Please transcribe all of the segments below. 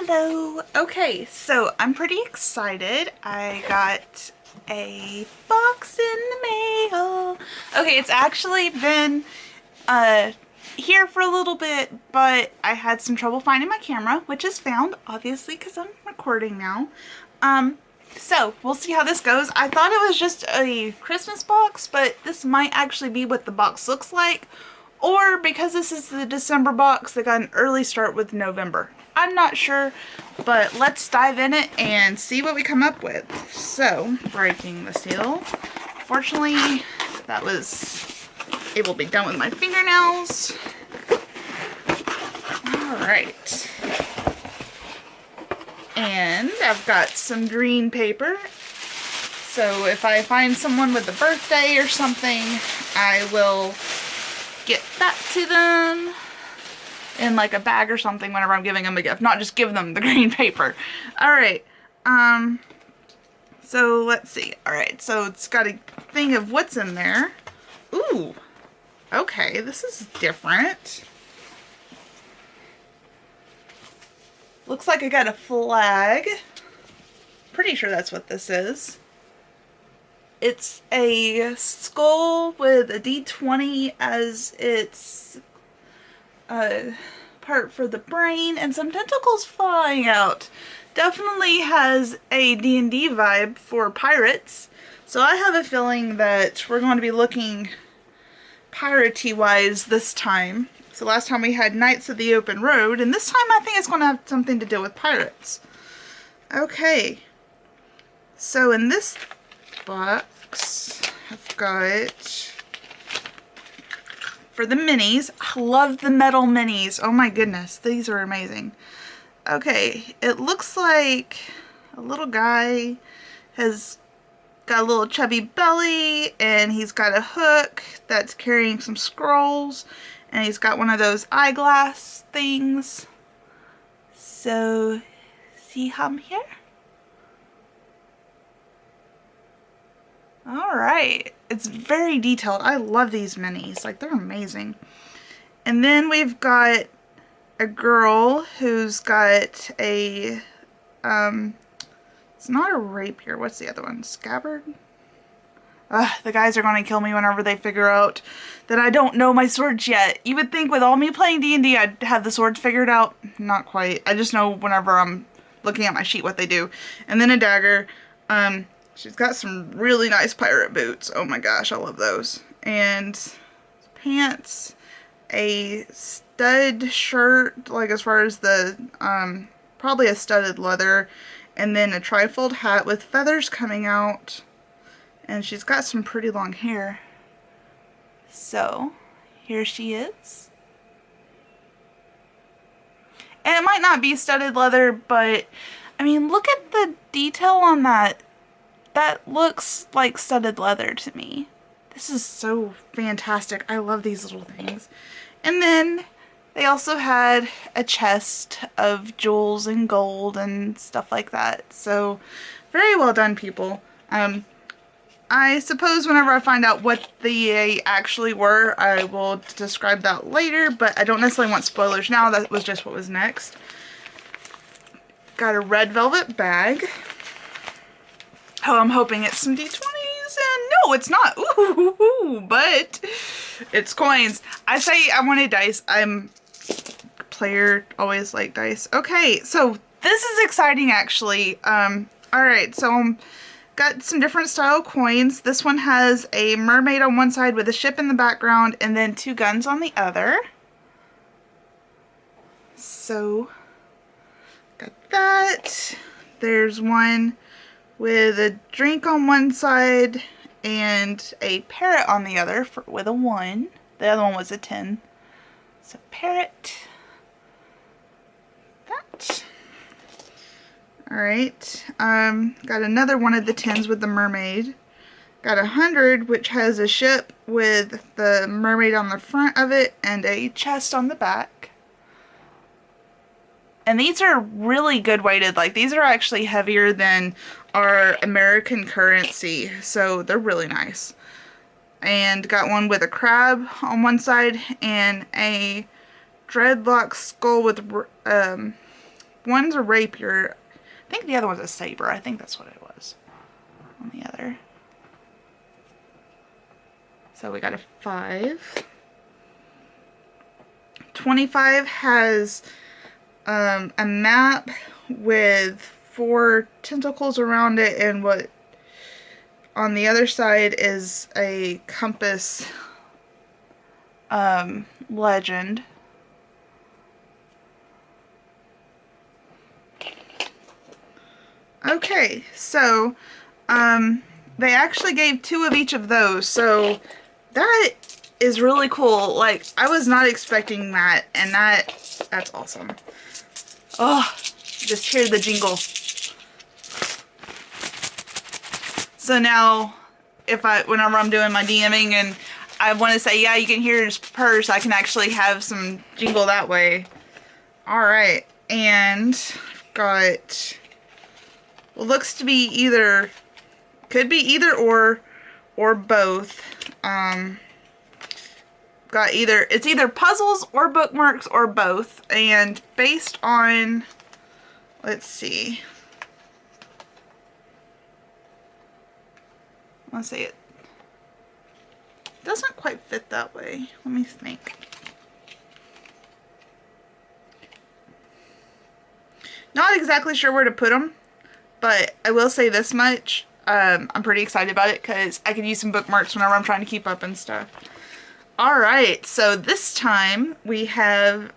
Hello. Okay, so I'm pretty excited. I got a box in the mail. Okay, it's actually been here for a little bit, but I had some trouble finding my camera, which is found, obviously, because I'm recording now. So we'll see how this goes. I thought it was just a Christmas box, but this might actually be what the box looks like. Or because this is the December box, they got an early start with November. I'm not sure, but let's dive in it and see what we come up with. So, breaking the seal. Fortunately, that was able to be done with my fingernails. Alright. And I've got some green paper. So if I find someone with a birthday or something, I will get that to them in like a bag or something whenever I'm giving them a gift, not just give them the green paper. Alright, so let's see. Alright, so it's got a thing of what's in there. Ooh, okay, this is different. Looks like I got a flag. Pretty sure that's what this is. It's a skull with a D20 as its part for the brain and some tentacles flying out. Definitely has a D&D vibe for pirates. So I have a feeling that we're going to be looking piratey wise this time. So last time we had Knights of the Open Road, and this time I think it's going to have something to do with pirates. Okay. So in this box, I've got for the minis. I love the metal minis. Oh my goodness, these are amazing. Okay, it looks like a little guy has got a little chubby belly, and he's got a hook that's carrying some scrolls, and he's got one of those eyeglass things. So, see him here? Alright, it's very detailed. I love these minis, like they're amazing. And then we've got a girl who's got a, it's not a rapier, what's the other one? Scabbard? The guys are going to kill me whenever they figure out that I don't know my swords yet. You would think with all me playing D&D I'd have the swords figured out. Not quite. I just know whenever I'm looking at my sheet what they do. And then a dagger. She's got some really nice pirate boots. Oh my gosh, I love those. And pants, a stud shirt, like as far as the, probably a studded leather, and then a trifold hat with feathers coming out. And she's got some pretty long hair. So, here she is. And it might not be studded leather, but, I mean, look at the detail on that. That looks like studded leather to me. This is so fantastic. I love these little things. And then they also had a chest of jewels and gold and stuff like that. So very well done, people. I suppose whenever I find out what they actually were, I will describe that later, but I don't necessarily want spoilers now. That was just what was next. Got a red velvet bag. Oh, I'm hoping it's some D20s, and no, it's not. Ooh, but it's coins. I say I wanted dice. I'm a player, always like dice. Okay, so this is exciting, actually. Alright, so got some different style coins. This one has a mermaid on one side with a ship in the background, and then two guns on the other. So, got that. There's one with a drink on one side and a parrot on the other with a 1. The other one was a 10. So parrot. That. Alright. Got another one of the 10s with the mermaid. Got 100, which has a ship with the mermaid on the front of it and a chest on the back. And these are really good weighted. Like, these are actually heavier than our American currency, so they're really nice. And got one with a crab on one side and a dreadlock skull with one's a rapier. I think the other one's a saber. I think that's what it was on the other. So we got a 5. 25 has a map with 4 tentacles around it, and what on the other side is a compass legend. Okay, so they actually gave 2 of each of those, so that is really cool. Like, I was not expecting that, and that's awesome. Oh, just hear the jingle. So now, whenever I'm doing my DMing and I want to say, yeah, you can hear his purse, I can actually have some jingle that way. Alright, and I've got, well, looks to be either, could be either or both. Got it's either puzzles or bookmarks or both, and based on, let's see. Let's see, it doesn't quite fit that way. Let me think. Not exactly sure where to put them, but I will say this much. I'm pretty excited about it because I can use some bookmarks whenever I'm trying to keep up and stuff. Alright, so this time we have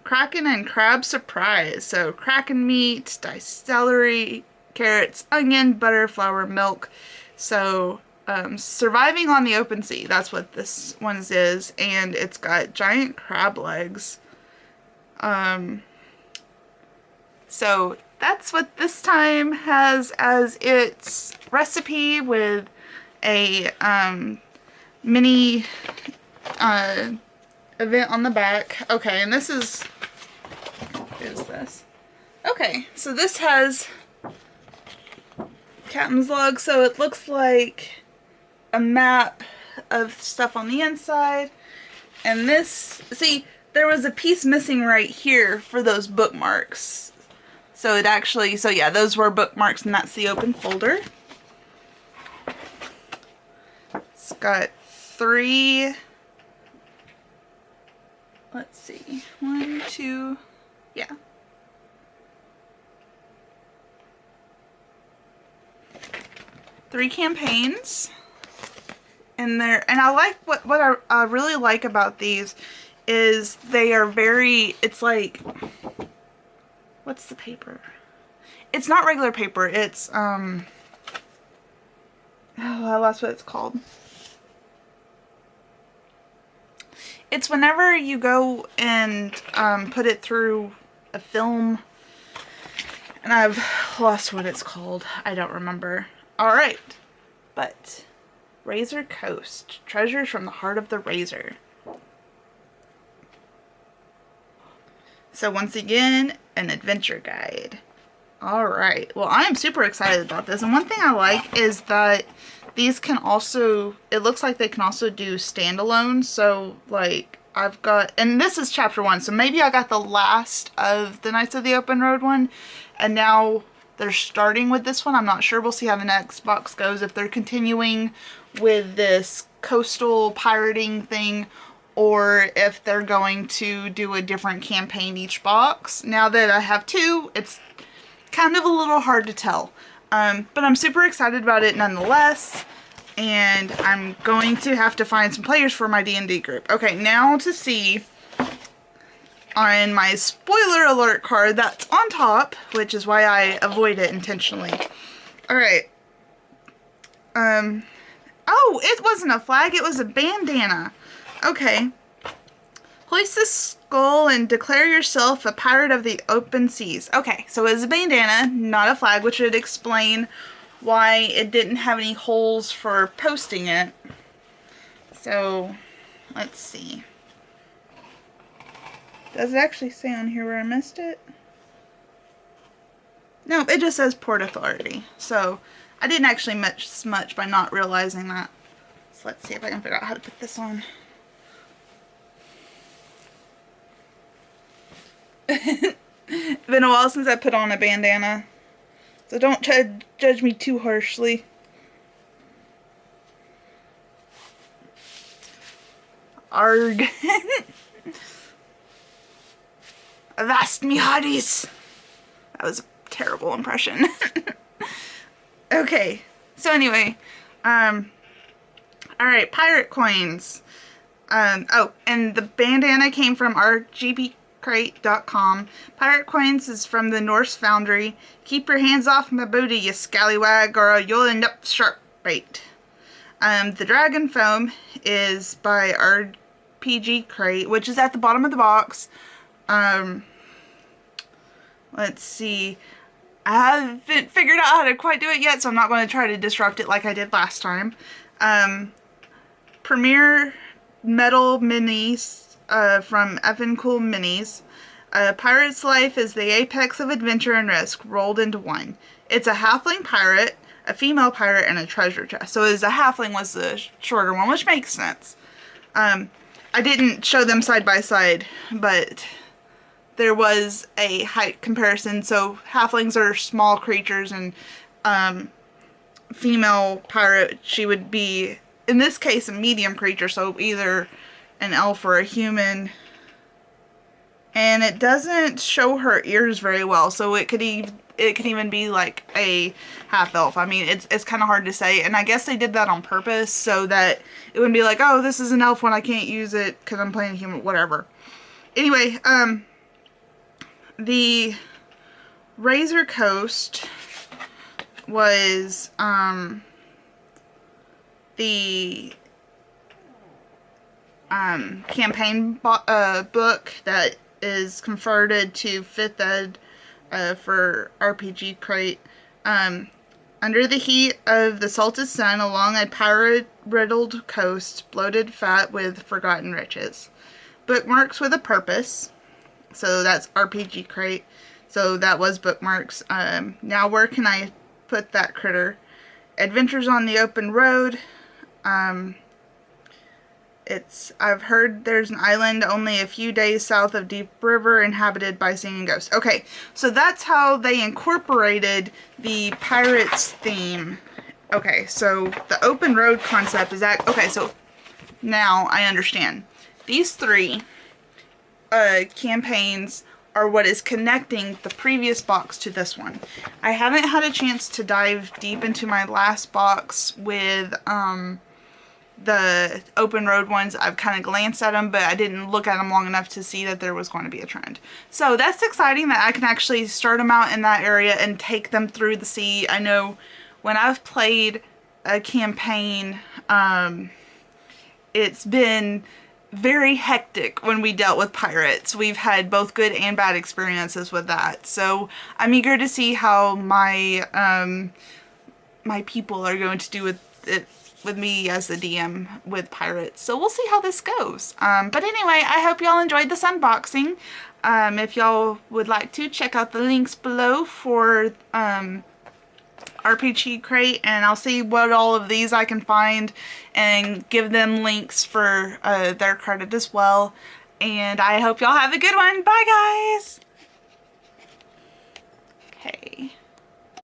Kraken and Crab Surprise. So Kraken meat, diced celery, carrots, onion, butter, flour, milk. So surviving on the open sea, that's what this one's is, and it's got giant crab legs. So that's what this time has as its recipe, with a mini event on the back. Okay, and this is, what is this? Okay, so this has Captain's log, so it looks like a map of stuff on the inside. And this, see, there was a piece missing right here for those bookmarks. So it actually, so yeah, those were bookmarks, and that's the open folder. It's got 3, let's see, 1, 2, yeah. Three campaigns in there, and I like what I really like about these is they are very, it's like, what's the paper? It's not regular paper, it's oh, I lost what it's called. It's whenever you go and put it through a film, and I've lost what it's called. I don't remember. Alright, but Razor Coast, Treasures from the Heart of the Razor. So once again, an adventure guide. Alright, well, I am super excited about this, and one thing I like is that these can also, it looks like they can also do standalone. So like I've got, and this is chapter 1, so maybe I got the last of the Knights of the Open Road one, and now they're starting with this one. I'm not sure. We'll see how the next box goes, if they're continuing with this coastal pirating thing, or if they're going to do a different campaign each box. Now that I have 2, it's kind of a little hard to tell. But I'm super excited about it nonetheless, and I'm going to have to find some players for my D&D group. Okay, now to see on my spoiler alert card that's on top, which is why I avoid it intentionally. Alright. Oh, it wasn't a flag, it was a bandana. Okay. Hoist the skull and declare yourself a pirate of the open seas. Okay, so it was a bandana, not a flag, which would explain why it didn't have any holes for posting it. So, let's see. Does it actually say on here where I missed it? No, it just says Port Authority. So, I didn't actually miss much by not realizing that. So let's see if I can figure out how to put this on. been a while since I put on a bandana, so don't judge me too harshly. Arg. Avast me hearties. That was a terrible impression. Okay, so anyway, alright, pirate coins. Oh, and the bandana came from RPGCrate.com. Pirate coins is from the Norse Foundry. Keep your hands off my booty, you scallywag, or you'll end up shark bait. The dragon foam is by RPG Crate, which is at the bottom of the box. Let's see. I haven't figured out how to quite do it yet, so I'm not going to try to disrupt it like I did last time. Premier Metal Minis from Effin' Cool Minis. A pirate's life is the apex of adventure and risk rolled into one. It's a halfling pirate, a female pirate, and a treasure chest. So a halfling was the shorter one, which makes sense. I didn't show them side by side, but there was a height comparison. So halflings are small creatures, and female pirate, she would be, in this case, a medium creature, so either an elf or a human. And it doesn't show her ears very well, so it could even be like a half elf. I mean, it's kind of hard to say, and I guess they did that on purpose so that it wouldn't be like, oh, this is an elf when I can't use it because I'm playing a human, whatever. Anyway, the Razor Coast was the campaign book that is converted to 5th ed for RPG Crate. Under the heat of the salted sun along a pirate-riddled coast, bloated fat with forgotten riches. Bookmarks with a purpose. So that's RPG Crate. So that was bookmarks. Now where can I put that critter? Adventures on the open road. I've heard there's an island only a few days south of Deep River inhabited by singing ghosts. Okay, so that's how they incorporated the pirates theme. Okay, so the open road concept is that, okay, so now I understand. These three campaigns are what is connecting the previous box to this one. I haven't had a chance to dive deep into my last box with the open road ones. I've kind of glanced at them, but I didn't look at them long enough to see that there was going to be a trend. So that's exciting that I can actually start them out in that area and take them through the sea. I know when I've played a campaign, it's been very hectic when we dealt with pirates. We've had both good and bad experiences with that. So I'm eager to see how my my people are going to do with it, with me as the DM with pirates. So we'll see how this goes. But anyway, I hope y'all enjoyed this unboxing. If y'all would like to, check out the links below for RPG Crate, and I'll see what all of these I can find and give them links for their credit as well. And I hope y'all have a good one. Bye, guys! Okay.